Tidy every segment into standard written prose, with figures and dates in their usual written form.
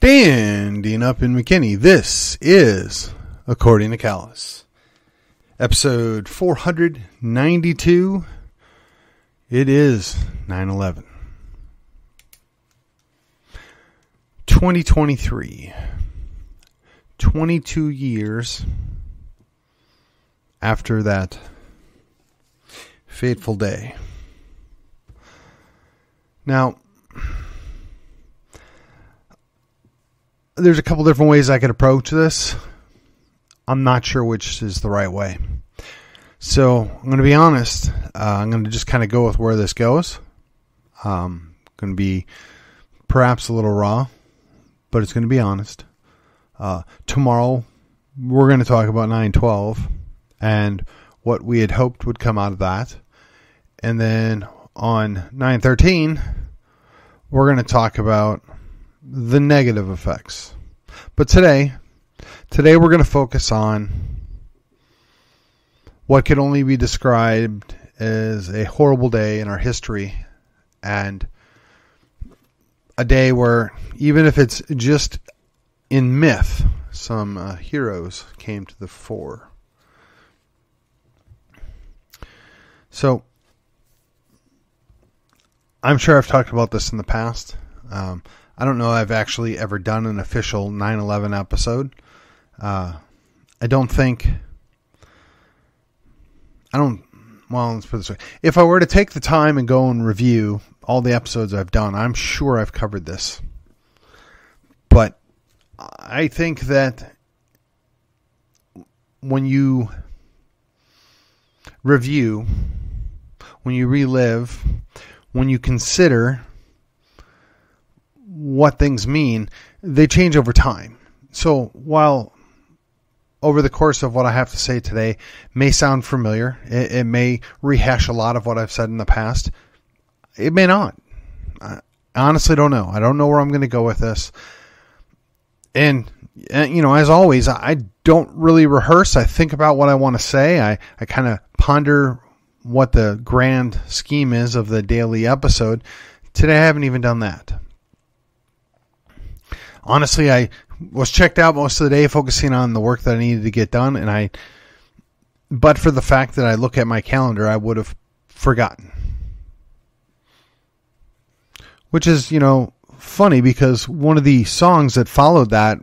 Standing up in McKinney, this is According to Callus, episode 492. It is 9/11. 2023. 22 years after that fateful day. Now, there's a couple different ways I could approach this. I'm not sure which is the right way. So I'm going to be honest. I'm going to just kind of go with where this goes. Going to be perhaps a little raw, but it's going to be honest. Tomorrow, we're going to talk about 9/12 and what we had hoped would come out of that. And then on 9/13, we're going to talk about the negative effects. But today we're going to focus on what could only be described as a horrible day in our history, and a day where, even if it's just in myth, some heroes came to the fore. So, I'm sure I've talked about this in the past. I don't know if I've actually ever done an official 9/11 episode. Well, let's put it this way. If I were to take the time and go and review all the episodes I've done, I'm sure I've covered this. But I think that when you review, when you relive, when you consider what things mean, they change over time. So while over the course of what I have to say today may sound familiar, it may rehash a lot of what I've said in the past, it may not. I honestly don't know. I don't know where I'm going to go with this. And as always, I don't really rehearse. I think about what I want to say. I kind of ponder what the grand scheme is of the daily episode. Today I haven't even done that. Honestly, I was checked out most of the day focusing on the work that I needed to get done, but for the fact that I look at my calendar, I would have forgotten. Which is, funny, because one of the songs that followed that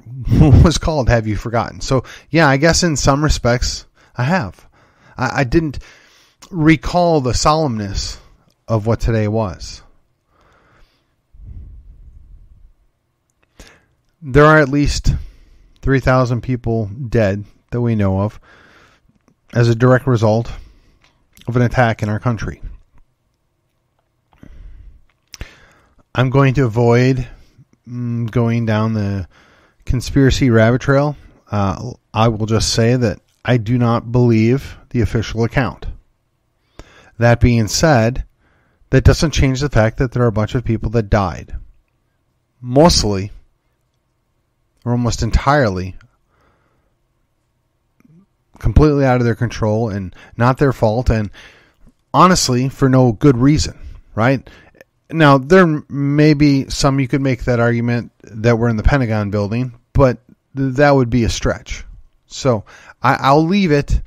was called Have You Forgotten? So, yeah, I guess in some respects I have. I didn't recall the solemnness of what today was. There are at least 3,000 people dead that we know of as a direct result of an attack in our country. I'm going to avoid going down the conspiracy rabbit trail. I will just say that I do not believe the official account. That being said, that doesn't change the fact that there are a bunch of people that died. Mostly, or almost entirely, completely out of their control and not their fault, and honestly, for no good reason, right? Now, there may be some you could make that argument that were in the Pentagon building, but that would be a stretch. So I'll leave it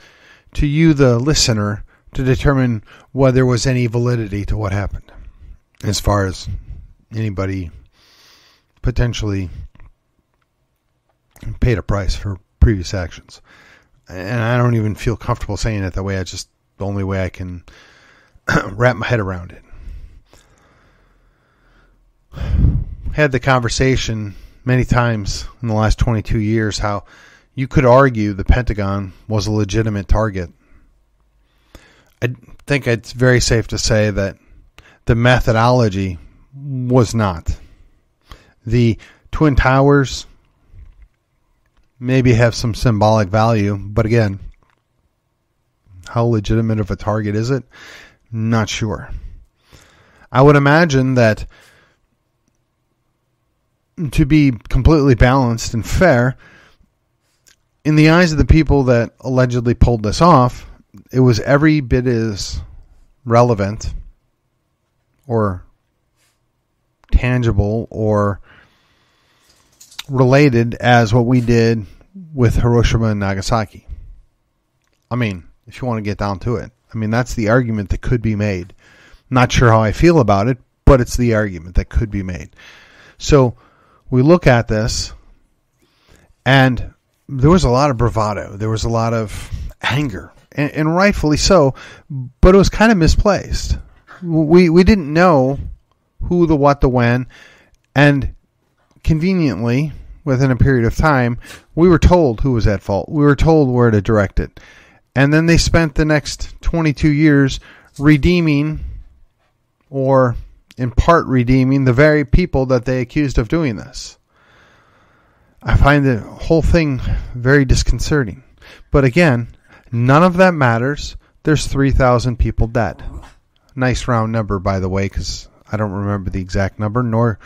to you, the listener, to determine whether there was any validity to what happened, as far as anybody potentially paid a price for previous actions. And I don't even feel comfortable saying it that way. It's just the only way I can wrap my head around it. Had the conversation many times in the last 22 years how you could argue the Pentagon was a legitimate target. I think it's very safe to say that the methodology was not. The Twin Towers maybe have some symbolic value, but again, how legitimate of a target is it? Not sure. I would imagine that, to be completely balanced and fair, in the eyes of the people that allegedly pulled this off, it was every bit as relevant or tangible or related as what we did with Hiroshima and Nagasaki. I mean, if you want to get down to it. I mean, that's the argument that could be made. Not sure how I feel about it, but it's the argument that could be made. So we look at this, and there was a lot of bravado. There was a lot of anger, and rightfully so, but it was kind of misplaced. We didn't know who, the what, the when, and conveniently, within a period of time, we were told who was at fault. We were told where to direct it. And then they spent the next 22 years redeeming, or in part redeeming, the very people that they accused of doing this. I find the whole thing very disconcerting. But again, none of that matters. There's 3,000 people dead. Nice round number, by the way, because I don't remember the exact number, nor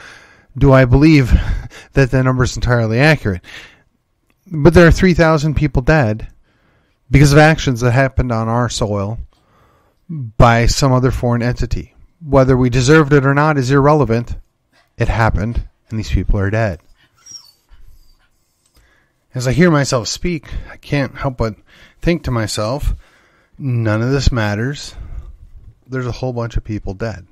do I believe that the number is entirely accurate. But there are 3,000 people dead because of actions that happened on our soil by some other foreign entity. Whether we deserved it or not is irrelevant. It happened, and these people are dead. As I hear myself speak, I can't help but think to myself, none of this matters. There's a whole bunch of people dead.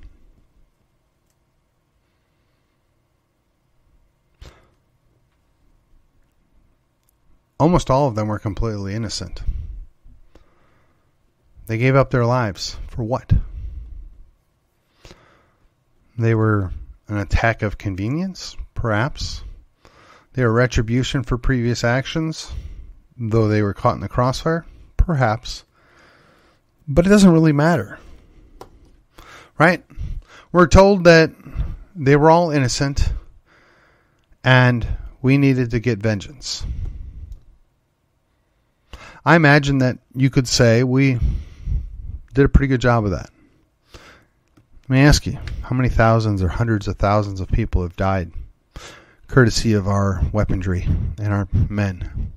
Almost all of them were completely innocent. They gave up their lives. For what? They were an attack of convenience, perhaps. They were retribution for previous actions, though they were caught in the crossfire, perhaps. But it doesn't really matter. Right? We're told that they were all innocent and we needed to get vengeance. I imagine that you could say we did a pretty good job of that. Let me ask you, how many thousands or hundreds of thousands of people have died courtesy of our weaponry and our men,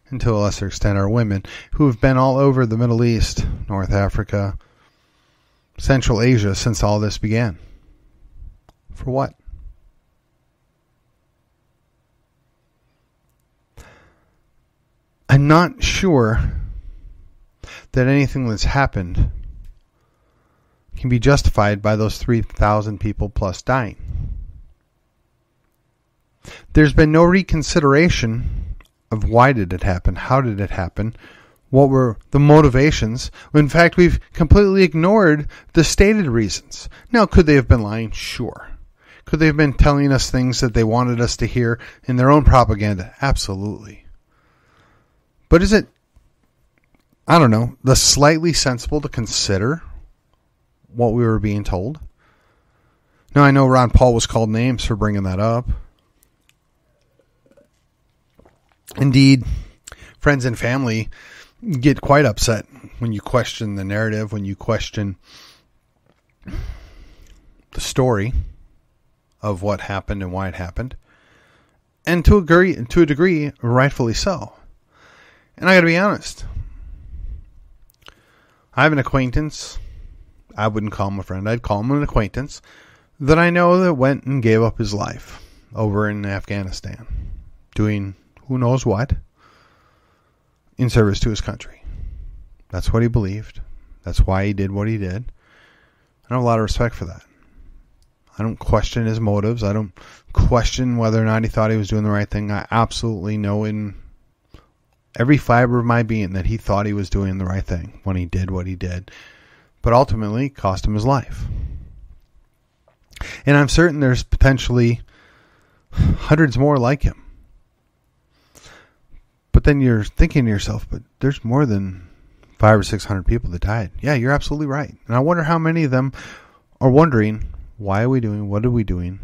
and to a lesser extent our women, who have been all over the Middle East, North Africa, Central Asia since all this began? For what? I'm not sure that anything that's happened can be justified by those 3,000 people plus dying. There's been no reconsideration of why did it happen, how did it happen, what were the motivations. In fact, we've completely ignored the stated reasons. Now, could they have been lying? Sure. Could they have been telling us things that they wanted us to hear in their own propaganda? Absolutely. But is it, I don't know, the slightly sensible to consider what we were being told? Now, I know Ron Paul was called names for bringing that up. Indeed, friends and family get quite upset when you question the narrative, when you question the story of what happened and why it happened. And to a degree, rightfully so. And I got to be honest. I have an acquaintance. I wouldn't call him a friend. I'd call him an acquaintance that I know that went and gave up his life over in Afghanistan, doing who knows what in service to his country. That's what he believed. That's why he did what he did. I have a lot of respect for that. I don't question his motives. I don't question whether or not he thought he was doing the right thing. I absolutely know in every fiber of my being that he thought he was doing the right thing when he did what he did. But ultimately, it cost him his life. And I'm certain there's potentially hundreds more like him. But then you're thinking to yourself, but there's more than 500 or 600 people that died. Yeah, you're absolutely right. And I wonder how many of them are wondering, why are we doing? What are we doing?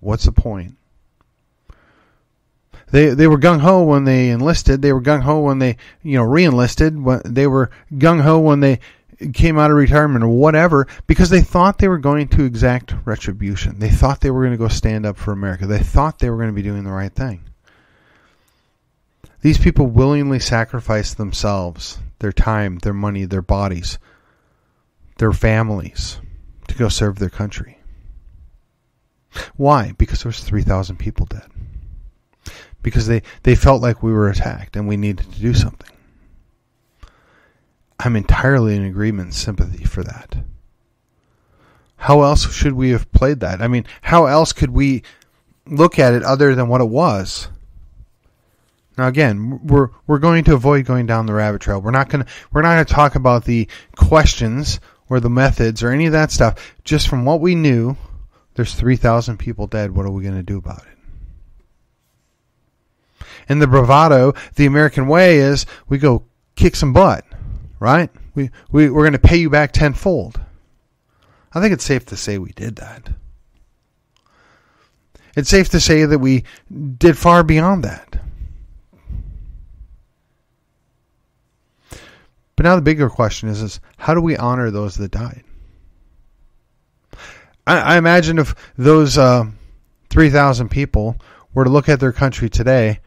What's the point? They were gung-ho when they enlisted. They were gung-ho when they, re-enlisted. They were gung-ho when they came out of retirement or whatever, because they thought they were going to exact retribution. They thought they were going to go stand up for America. They thought they were going to be doing the right thing. These people willingly sacrificed themselves, their time, their money, their bodies, their families to go serve their country. Why? Because there was 3,000 people dead. because they felt like we were attacked and we needed to do something. I'm entirely in agreement and sympathy for that. How else should we have played that? I mean, how else could we look at it other than what it was? Now again, we're going to avoid going down the rabbit trail. We're not going to talk about the questions or the methods or any of that stuff. Just from what we knew, there's 3,000 people dead. What are we going to do about it? And the bravado, the American way, is we go kick some butt, right? We're going to pay you back tenfold. I think it's safe to say we did that. It's safe to say that we did far beyond that. But now the bigger question is how do we honor those that died? I imagine if those 3,000 people were to look at their country today,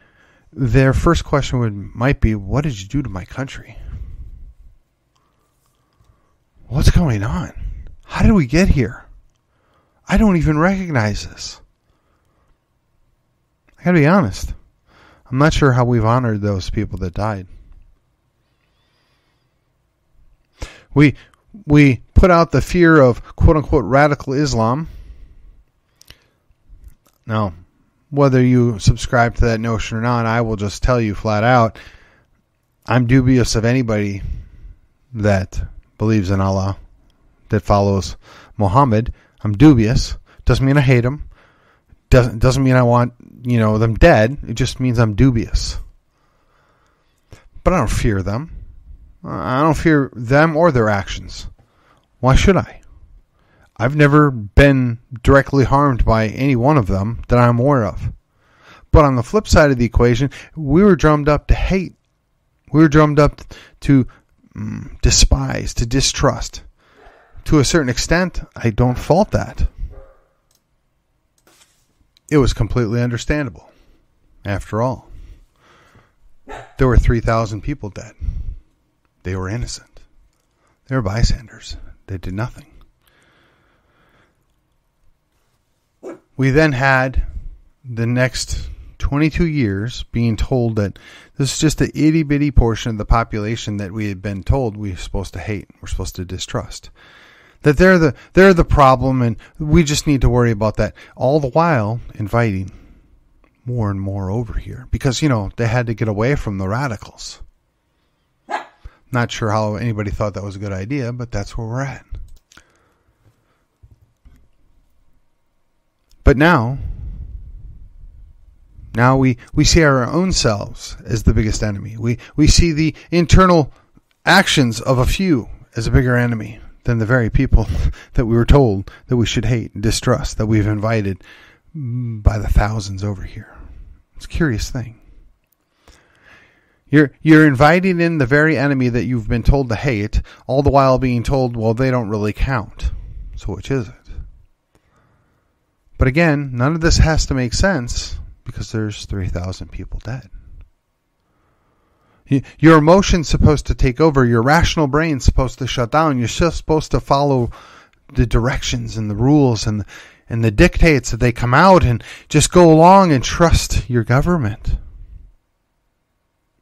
their first question might be, what did you do to my country? What's going on? How did we get here? I don't even recognize this. I gotta be honest. I'm not sure how we've honored those people that died. We put out the fear of quote-unquote radical Islam. Now, whether you subscribe to that notion or not, I will just tell you flat out, I'm dubious of anybody that believes in Allah, that follows Muhammad. I'm dubious. Doesn't mean I hate him. Doesn't mean I want, them dead. It just means I'm dubious. But I don't fear them. I don't fear them or their actions. Why should I? I've never been directly harmed by any one of them that I'm aware of. But on the flip side of the equation, we were drummed up to hate. We were drummed up to despise, to distrust. To a certain extent, I don't fault that. It was completely understandable. After all, there were 3,000 people dead. They were innocent. They were bystanders. They did nothing. We then had the next 22 years being told that this is just an itty-bitty portion of the population that we had been told we were supposed to hate, we're supposed to distrust. That they're the problem, and we just need to worry about that. All the while inviting more and more over here. Because, they had to get away from the radicals. Not sure how anybody thought that was a good idea, but that's where we're at. But now we see our own selves as the biggest enemy. We see the internal actions of a few as a bigger enemy than the very people that we were told that we should hate and distrust, that we've invited by the thousands over here. It's a curious thing. You're inviting in the very enemy that you've been told to hate, all the while being told, well, they don't really count. So which is it? But again, none of this has to make sense because there's 3,000 people dead. Your emotion's supposed to take over. Your rational brain's supposed to shut down. You're just supposed to follow the directions and the rules and the dictates that they come out, and just go along and trust your government.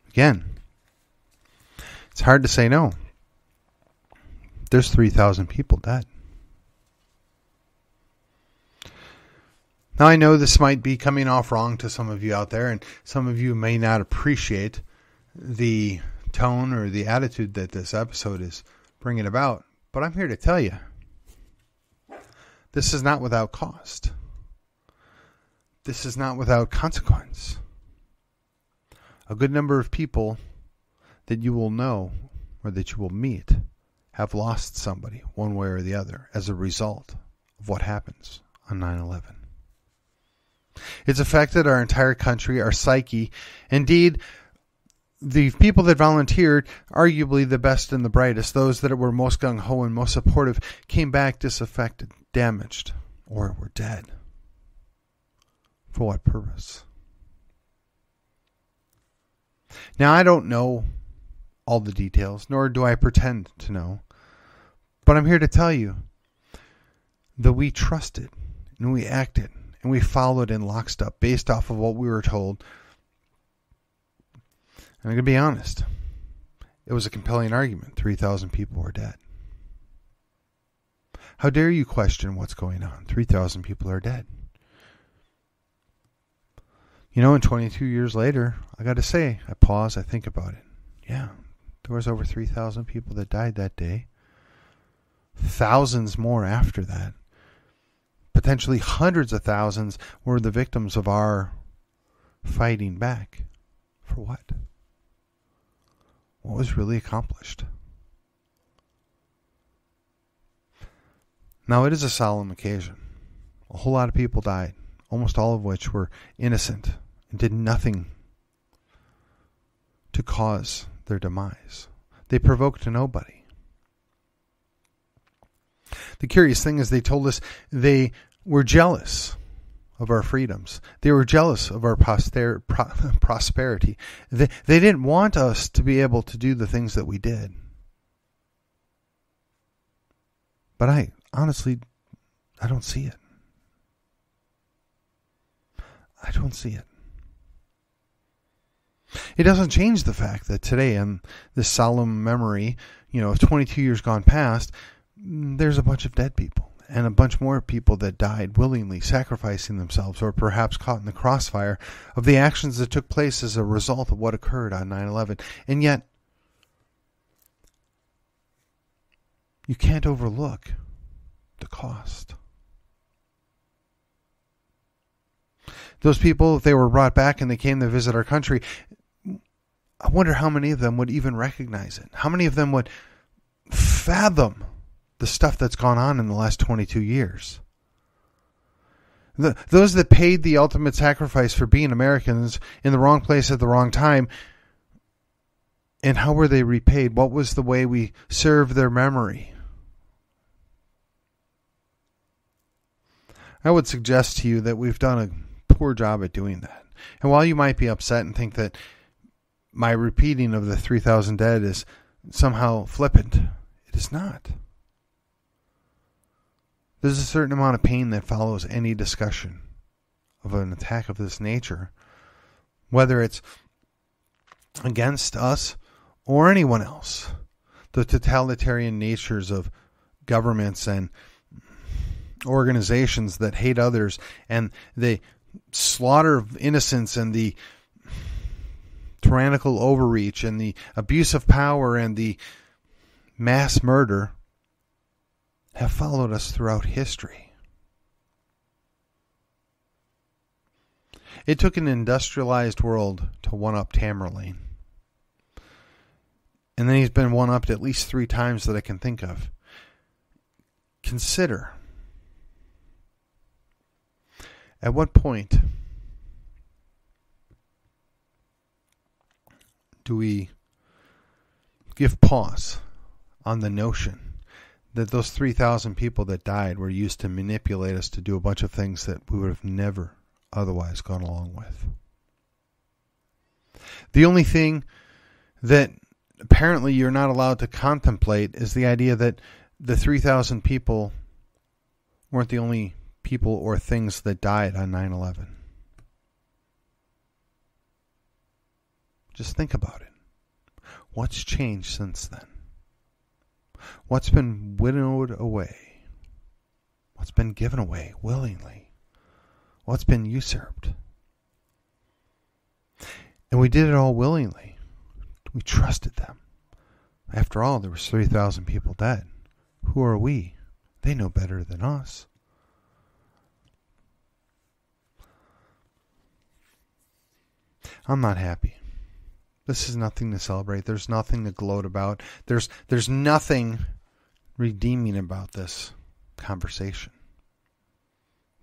Again, it's hard to say no. There's 3,000 people dead. Now, I know this might be coming off wrong to some of you out there, and some of you may not appreciate the tone or the attitude that this episode is bringing about, but I'm here to tell you, this is not without cost. This is not without consequence. A good number of people that you will know or that you will meet have lost somebody one way or the other as a result of what happens on 9/11. It's affected our entire country, our psyche. Indeed, the people that volunteered, arguably the best and the brightest, those that were most gung-ho and most supportive, came back disaffected, damaged, or were dead. For what purpose? Now, I don't know all the details, nor do I pretend to know, but I'm here to tell you that we trusted and we acted and we followed in lockstep based off of what we were told I'm going to be honest. It was a compelling argument. 3,000 people were dead. How dare you question what's going on? 3,000 people are dead. You know, and 22 years later, I got to say, I pause, I think about it. Yeah, there was over 3,000 people that died that day. Thousands more after that. Potentially hundreds of thousands were the victims of our fighting back. For what? What was really accomplished? Now, it is a solemn occasion. A whole lot of people died, almost all of which were innocent and did nothing to cause their demise. They provoked nobody. The curious thing is they told us they were jealous of our freedoms. They were jealous of our prosperity. They didn't want us to be able to do the things that we did. But I don't see it. I don't see it. It doesn't change the fact that today, in this solemn memory, 22 years gone past, there's a bunch of dead people and a bunch more people that died willingly, sacrificing themselves, or perhaps caught in the crossfire of the actions that took place as a result of what occurred on 9/11. And yet, you can't overlook the cost. Those people, if they were brought back and they came to visit our country, I wonder how many of them would even recognize it. How many of them would fathom the stuff that's gone on in the last 22 years? Those that paid the ultimate sacrifice for being Americans in the wrong place at the wrong time, and how were they repaid? What was the way we served their memory? I would suggest to you that we've done a poor job at doing that. And while you might be upset and think that my repeating of the 3,000 dead is somehow flippant, it is not. There's a certain amount of pain that follows any discussion of an attack of this nature, whether it's against us or anyone else. The totalitarian natures of governments and organizations that hate others, and the slaughter of innocents, and the tyrannical overreach, and the abuse of power, and the mass murder have followed us throughout history. It took an industrialized world to one-up Tamerlane. And then he's been one-upped at least 3 times that I can think of. Consider, at what point do we give pause on the notion that those 3,000 people that died were used to manipulate us to do a bunch of things that we would have never otherwise gone along with? The only thing that apparently you're not allowed to contemplate is the idea that the 3,000 people weren't the only people or things that died on 9/11. Just think about it. What's changed since then? What's been winnowed away? What's been given away willingly? What's been usurped? And we did it all willingly. We trusted them. After all, there was 3,000 people dead. Who are we? They know better than us. I'm not happy. This is nothing to celebrate. There's nothing to gloat about. There's nothing redeeming about this conversation.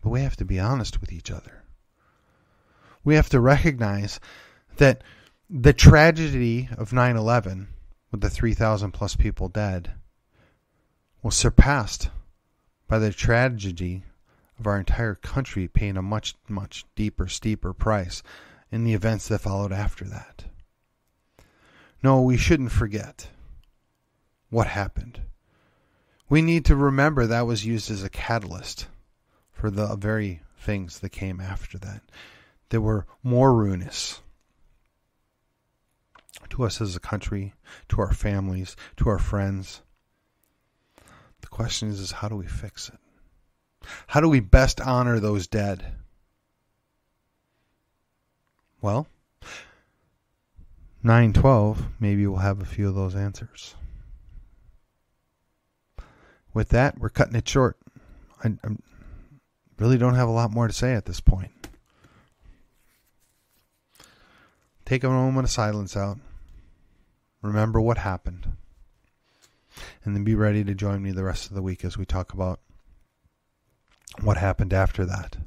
But we have to be honest with each other. We have to recognize that the tragedy of 9/11, with the 3,000 plus people dead, was surpassed by the tragedy of our entire country paying a much, much deeper, steeper price in the events that followed after that. No, we shouldn't forget what happened. We need to remember that was used as a catalyst for the very things that came after that. They were more ruinous, to us as a country, to our families, to our friends. The question is how do we fix it? How do we best honor those dead? Well, 9/12, maybe we'll have a few of those answers. With that, we're cutting it short. I really don't have a lot more to say at this point. Take a moment of silence out. Remember what happened. And then be ready to join me the rest of the week as we talk about what happened after that.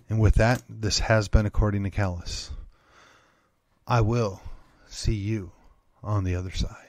And with that, this has been According to Callus. I will see you on the other side.